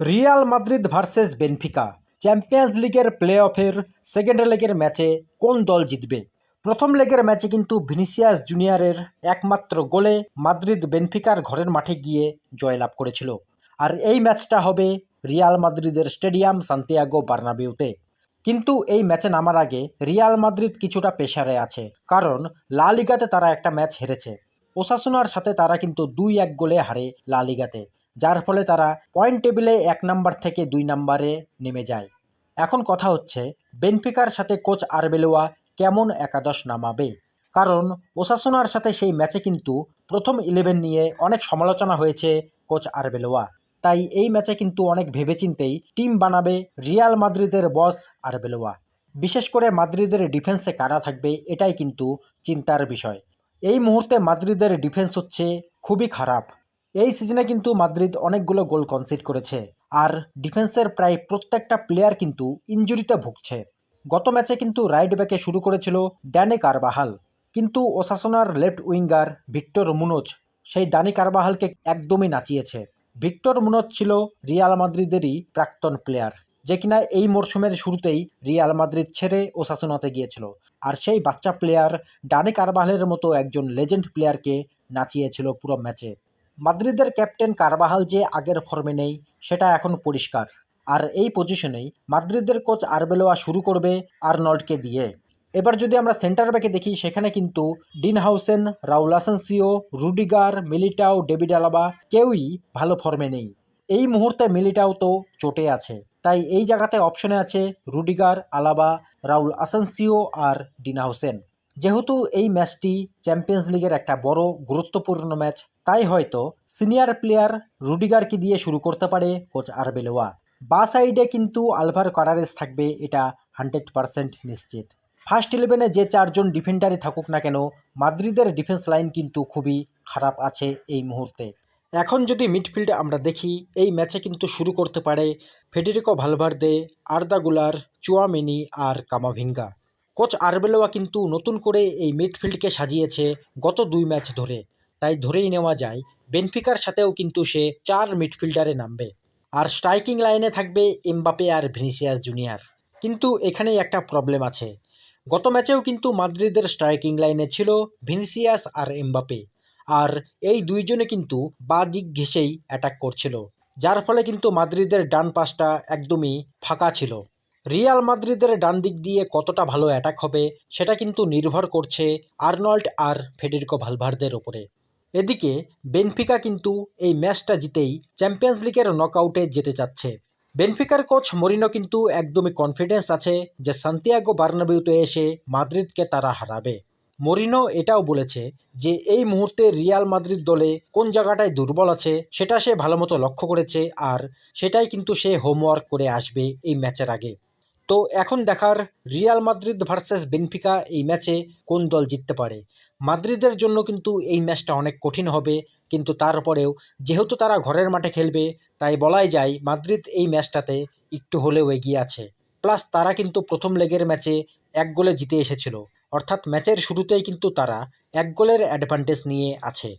Real Madrid versus Benfica champions লিগের play অফের second লেগের ম্যাচে কোন দল জিতবে? প্রথম লেগের ম্যাচে কিন্তু ভিনিসিয়াস জুনিয়রের একমাত্র গোলে মাদ্রিদ বেনফিকার ঘরের মাঠে গিয়ে জয়লাভ করেছিল। আর এই ম্যাচটা হবে রিয়াল মাদ্রিদের স্টেডিয়াম সান্তিয়াগো বার্নাবিউতে। কিন্তু এই ম্যাচে নামার আগে রিয়াল মাদ্রিদ কিছুটা প্রেসারে আছে, কারণ লা লিগাতে তারা একটা ম্যাচ হেরেছে। ওসাসুনার সাথে তারা কিন্তু 2-1 গোলে হারে লা লিগাতে, যার ফলে তারা পয়েন্ট টেবিলে 1 নাম্বার থেকে 2 নাম্বারে নেমে যায়। এখন কথা হচ্ছে বেনফিকার সাথে কোচ আরবেলোয়া কেমন একাদশ নামাবে, কারণ ওসাসুনার সাথে সেই ম্যাচে কিন্তু প্রথম 11 নিয়ে অনেক সমালোচনা হয়েছে কোচ আরবেলোয়া। তাই এই ম্যাচে কিন্তু অনেক ভেবেচিন্তেই টিম বানাবে রিয়াল মাদ্রিদের বস আরবেলোয়া। বিশেষ করে মাদ্রিদের ডিফেন্সে কারা থাকবে এটাই কিন্তু চিন্তার বিষয়। এই মুহূর্তে মাদ্রিদের ডিফেন্স হচ্ছে খুবই খারাপ। এই সিজনে কিন্তু মাদ্রিদ অনেকগুলো গোল কনসিড করেছে, আর ডিফেন্সের প্রায় প্রত্যেকটা প্লেয়ার কিন্তু ইনজুরিতে ভুগছে। গত ম্যাচে কিন্তু রাইট ব্যাকে শুরু করেছিল ড্যানি কারবাহাল, কিন্তু ওসাসুনার লেফট উইঙ্গার ভিক্টর মুনোজ সেই দানি কারবাহালকে একদমই নাচিয়েছে। ভিক্টর মুনোজ ছিল রিয়াল মাদ্রিদেরই প্রাক্তন প্লেয়ার, যে কিনা এই মরশুমের শুরুতেই রিয়াল মাদ্রিদ ছেড়ে ওসাসুনাতে গিয়েছিল। আর সেই বাচ্চা প্লেয়ার ডানি কারবাহালের মতো একজন লেজেন্ড প্লেয়ারকে নাচিয়েছিল পুরো ম্যাচে। মাদ্রিদের ক্যাপ্টেন কারবাহাল যে আগের ফর্মে নেই সেটা এখন পরিষ্কার। আর এই পজিশনেই মাদ্রিদের কোচ আরবেলোয়া শুরু করবে আর্নল্ডকে দিয়ে। এবার যদি আমরা সেন্টার ব্যাকে দেখি, সেখানে কিন্তু Dean Huijsen, Raul Asensio, Rudiger, Militao, David Alaba কেউই ভালো ফর্মে নেই। এই মুহূর্তে মিলিটাও তো চোটে আছে, তাই এই জায়গাতে অপশনে আছে রুডিগার, আলাবা, রাউল আসেনসিও আর ডিন হাউসেন। যেহেতু এই ম্যাচটি চ্যাম্পিয়ন্স লিগের একটা বড় গুরুত্বপূর্ণ ম্যাচ, তাই হয়তো সিনিয়র প্লেয়ার রুডিগারকে দিয়ে শুরু করতে পারে কোচ আরবেলোয়া। বা সাইডে কিন্তু আলভার কারারেস থাকবে, এটা 100% নিশ্চিত। ফার্স্ট 11-এ যে 4জন ডিফেন্ডারই থাকুক না কেন, মাদ্রিদের ডিফেন্স লাইন কিন্তু খুবই খারাপ আছে এই মুহূর্তে। এখন যদি মিডফিল্ড আমরা দেখি, এই ম্যাচে কিন্তু শুরু করতে পারে ফেডেরিকো ভালভার্দে, আর্দা গুলার, চুয়ামেনি আর কামাভিঙ্গা। কোচ আরবেলোয়া কিন্তু নতুন করে এই মিডফিল্ডকে সাজিয়েছে গত 2 ম্যাচ ধরে, তাই ধরেই নেওয়া যায় বেনফিকার সাথেও কিন্তু সে 4 মিডফিল্ডারে নামবে। আর স্ট্রাইকিং লাইনে থাকবে এমবাপে আর ভিনিসিয়াস জুনিয়র। কিন্তু এখানেই একটা প্রবলেম আছে, গত ম্যাচেও কিন্তু মাদ্রিদের স্ট্রাইকিং লাইনে ছিল ভিনিসিয়াস আর এমবাপে, আর এই দুইজনে কিন্তু বাঁ দিক ঘেঁষেই অ্যাটাক করছিল, যার ফলে কিন্তু মাদ্রিদের ডান পাশটা একদমই ফাঁকা ছিল। রিয়াল মাদ্রিদের ডান দিক দিয়ে কতটা ভালো অ্যাটাক হবে সেটা কিন্তু নির্ভর করছে আর্নল্ড আর ফেডেরিকো ভালভার্দের ওপরে। এদিকে বেনফিকা কিন্তু এই ম্যাচটা জিতেই চ্যাম্পিয়ন্স লিগের নকআউটে যেতে চাচ্ছে। বেনফিকার কোচ মরিনো কিন্তু একদমই কনফিডেন্স আছে যে সান্তিয়াগো বার্নাবিউতে এসে মাদ্রিদকে তারা হারাবে। মরিনো এটাও বলেছে যে এই মুহূর্তে রিয়াল মাদ্রিদ দলে কোন জায়গাটায় দুর্বল আছে সেটা সে ভালোমতো লক্ষ্য করেছে, আর সেটাই কিন্তু সে হোমওয়ার্ক করে আসবে এই ম্যাচের আগে। তো এখন দেখার রিয়াল মাদ্রিদ ভার্সেস বেনফিকা এই ম্যাচে কোন দল জিততে পারে। মাদ্রিদের জন্য কিন্তু এই ম্যাচটা অনেক কঠিন হবে, কিন্তু তারপরেও যেহেতু তারা ঘরের মাঠে খেলবে, তাই বলাই যায় মাদ্রিদ এই ম্যাচটাতে একটু হলেও এগিয়ে আছে। প্লাস তারা কিন্তু প্রথম লেগের ম্যাচে 1 গোলে জিতে এসেছিল, অর্থাৎ ম্যাচের শুরুতেই কিন্তু তারা 1 গোলের অ্যাডভান্টেজ নিয়ে আছে।